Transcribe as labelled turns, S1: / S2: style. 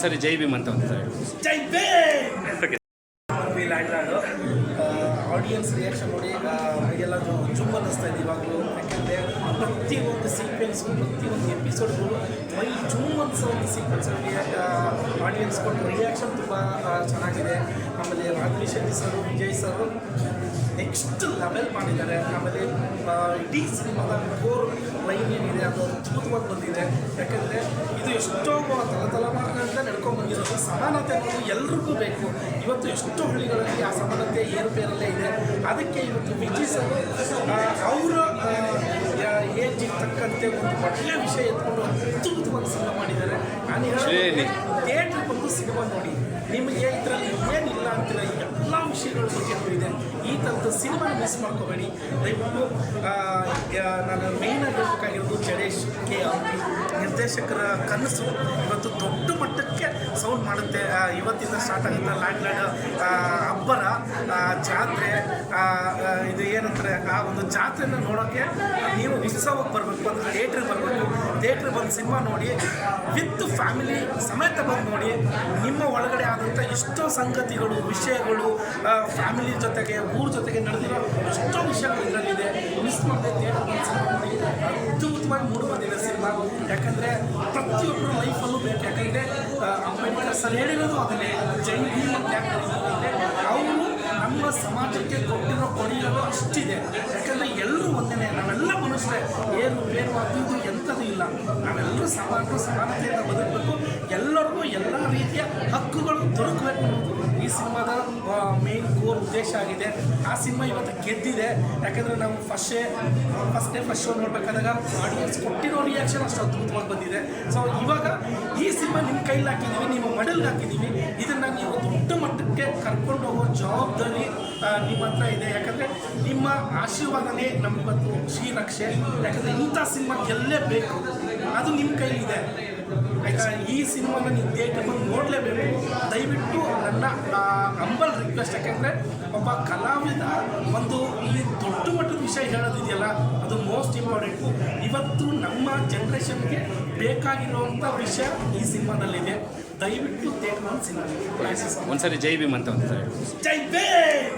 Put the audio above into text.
S1: ಒಂದ್ಸರಿ ಜೈ ಭೀಮ್ ಅಂತ ಒಂದ್ಸರಿ
S2: ಜೈ ಭೀಮ್ ಲ್ಯಾಂಡ್ಲಾಡು ಆಡಿಯನ್ಸ್ ರಿಯಾಕ್ಷನ್ ನೋಡಿ ಎಲ್ಲ ಜುಮ್ ಅನ್ನಿಸ್ತಾ ಇದೆ ಇವಾಗಲೂ. ಯಾಕೆಂದರೆ ಪ್ರತಿಯೊಂದು ಸೀಕ್ವೆನ್ಸು ಪ್ರತಿಯೊಂದು ಎಪಿಸೋಡ್ಗಳು ಮೈ ಜುಮ್ ಅನ್ಸೋ ಒಂದು ಸೀಕ್ವೆನ್ಸಲ್ಲಿ ಆಡಿಯನ್ಸ್ ಕೊಟ್ಟು ರಿಯಾಕ್ಷನ್ ತುಂಬ ಚೆನ್ನಾಗಿದೆ. ಆಮೇಲೆ ರಾಘವಿ ಶೆಟ್ಟಿ ಸರು, ವಿಜಯ್ ಸರು ನೆಕ್ಸ್ಟ್ ಲೆವೆಲ್ ಮಾಡಿದ್ದಾರೆ. ಆಮೇಲೆ ಇಡೀ ಸಿನಿಮಾದ ಕೋರ್ ಲೈನ್ ಏನಿದೆ ಅದು ಅದ್ಭುತವಾಗಿ ಬಂದಿದೆ. ಯಾಕೆಂದರೆ ಇದು ಎಷ್ಟೋ ತಲೆಮಾರಿನಿಂದ ನಡ್ಕೊಂಡು ಬಂದಿರೋದು. ಸಮಾನತೆ ಅನ್ನೋದು ಎಲ್ರಿಗೂ ಬೇಕು. ಇವತ್ತು ಎಷ್ಟೋ ಹಳ್ಳಿಗಳಲ್ಲಿ ಆ ಸಮಾನತೆ ಏರುಪೇರಲ್ಲೇ ಇದೆ. ಅದಕ್ಕೆ ಇವತ್ತು ವಿಜಯ್ ಸರ್ ಅವರ ಏಜ್ ತಕ್ಕಂತೆ ಒಂದು ಒಳ್ಳೆಯ ವಿಷಯ ಎತ್ಕೊಂಡು ಅದ್ಭುತವಾಗಿ ಸಿನಿಮಾ ಮಾಡಿದ್ದಾರೆ. ನಾನು ಥಿಯೇಟ್ರಿಗೆ ಬಂದು ಸಿನಿಮಾ ನೋಡಿ, ನಿಮಗೆ ಇದರಲ್ಲಿ ಏನಿಲ್ಲ ಅಂತಿಲ್ಲ, ಎಲ್ಲ ವಿಷಯಗಳ ಬಗ್ಗೆ ಇದೆ. ಈ ಥರದ ಸಿನಿಮಾ ಮಿಸ್ ಮಾಡ್ಕೋಬೇಡಿ ದಯವಿಟ್ಟು. ನಾನು ಮೇಯ್ನಾಗಿ ಹೇಳ್ಬೇಕಾಗಿರೋದು ಜಡೇಶ್ ಕೆ ಆರ್ತಿ ನಿರ್ದೇಶಕರ ಕನಸು ಇವತ್ತು ದೊಡ್ಡ ಮಟ್ಟಕ್ಕೆ ಸೌಂಡ್ ಮಾಡುತ್ತೆ. ಇವತ್ತಿಂದ ಸ್ಟಾರ್ಟ್ ಆಗುತ್ತೆ ಲ್ಯಾಂಡ್ಲಾಡ್ ಅಬ್ಬರ ಜಾತ್ರೆ. ಇದು ಏನಂತಾರೆ, ಆ ಒಂದು ಜಾತ್ರೆನ ನೋಡೋಕ್ಕೆ ನೀವು ಉತ್ಸವಕ್ಕೆ ಬರಬೇಕು ಅಂದರೆ ಥಿಯೇಟ್ರಿಗೆ ಬರಬೇಕು. ಥಿಯೇಟ್ರಿಗೆ ಬಂದು ಸಿನಿಮಾ ನೋಡಿ, ವಿತ್ ಫ್ಯಾಮಿಲಿ ಸಮೇತ ಬಂದು ನೋಡಿ. ನಿಮ್ಮ ಒಳಗಡೆ ಆದಂಥ ಎಷ್ಟೋ ಸಂಗತಿಗಳು, ವಿಷಯಗಳು, ಫ್ಯಾಮಿಲಿ ಜೊತೆಗೆ ಊರ ಜೊತೆಗೆ ನಡೆದಿರೋ ಎಷ್ಟೋ ವಿಷಯಗಳು ಇದರಲ್ಲಿದೆ. ಮಿಸ್ ಮಾಡದೆ ಥಿಯೇಟರ್ ಬಂದು ಸಿನಿಮಾ ನೋಡಿ. ಅದ್ಭುತವಾಗಿ ಮೂಡಿ ಬಂದಿದೆ ಸಿನಿಮಾ. ಯಾಕಂದರೆ ಪ್ರತಿಯೊಬ್ಬರು ಲೈಫಲ್ಲೂ ಬೇಕು. ಯಾಕಂದರೆ ಅಂಬೇಡ್ಕರ್ ಸರ್ ಹೇಳಿರೋದು ಅದನ್ನೇ, ಜೈ ಭೀಮ್ ಅಂತ ಯಾಕೆ ಅವರು ನಮ್ಮ ಸಮಾಜಕ್ಕೆ ಕೊಟ್ಟಿರೋ ಕೊಡಿಯೋದು ಅಷ್ಟಿದೆ. ಯಾಕಂದರೆ ಎಲ್ಲರೂ ಒಂದೇ, ನಾವೆಲ್ಲ ಮನುಷ್ಯರೇ, ಏನು ಬೇರು ಅದು ಇದು ಎಂಥದ್ದು ಇಲ್ಲ. ನಾವೆಲ್ಲರೂ ಸಮಾನತೆಯಿಂದ ಬದುಕಬೇಕು. ಎಲ್ಲರಿಗೂ ಎಲ್ಲ ರೀತಿಯ ಹಕ್ಕುಗಳು ದೊರಕಬೇಕು ಅನ್ನೋದು ಈ ಸಿನಿಮಾದ ಮೇನ್ ಕೋರ್ ಉದ್ದೇಶ ಆಗಿದೆ. ಆ ಸಿನಿಮಾ ಇವತ್ತು ಗೆದ್ದಿದೆ. ಯಾಕಂದರೆ ನಾವು ಫಸ್ಟ್ ಶೋ ನೋಡಬೇಕಾದಾಗ ಆಡಿಯನ್ಸ್ ಕೊಟ್ಟಿರೋ ರಿಯಾಕ್ಷನ್ ಅಷ್ಟು ಅದ್ಭುತವಾಗಿ ಬಂದಿದೆ. ಸೊ ಇವಾಗ ಈ ಸಿನಿಮಾ ನಿಮ್ಮ ಕೈಲಿ ಹಾಕಿದ್ದೀವಿ, ನಿಮ್ಮ ಮಡಲ್ಗೆ ಹಾಕಿದ್ದೀವಿ. ಇದನ್ನು ನೀವು ದೊಡ್ಡ ಮಟ್ಟಕ್ಕೆ ಕರ್ಕೊಂಡು ಹೋಗೋ ಜವಾಬ್ದಾರಿ ನಿಮ್ಮ ಹತ್ರ ಇದೆ. ಯಾಕಂದರೆ ನಿಮ್ಮ ಆಶೀರ್ವಾದನೇ ನಮಗಿವತ್ತು ಶ್ರೀರಕ್ಷೆ. ಯಾಕಂದರೆ ಇಂಥ ಸಿನಿಮಾ ಗೆಲ್ಲೇಬೇಕು, ಅದು ನಿಮ್ಮ ಕೈಲಿದೆ. ಈ ಸಿನಿಮಾನ ನೀವು ಥಿಯೇಟರ್ ಬಂದು ನೋಡಲೇಬೇಕು. ದಯವಿಟ್ಟು ನನ್ನ ಹಂಬಲ್ ರಿಕ್ವೆಸ್ಟ್. ಯಾಕೆಂದರೆ ಒಬ್ಬ ಕಲಾವಿದ ಒಂದು ಈ ದೊಡ್ಡ ಮಟ್ಟದ ವಿಷಯ ಹೇಳೋದಿದೆಯಲ್ಲ, ಅದು ಮೋಸ್ಟ್ ಇಂಪಾರ್ಟೆಂಟು. ಇವತ್ತು ನಮ್ಮ ಜನ್ರೇಷನ್ಗೆ ಬೇಕಾಗಿರುವಂಥ ವಿಷಯ ಈ ಸಿನಿಮಾದಲ್ಲಿದೆ. ದಯವಿಟ್ಟು ಥಿಯೇಟರ್ ಬಂದು ಸಿನಿಮಾ
S1: ಒಂದ್ಸರಿ ಜೈ ಭೀಮ್ ಅಂತ ಒಂದ್ಸರಿ
S2: ಜೈ ಭೀಮ್.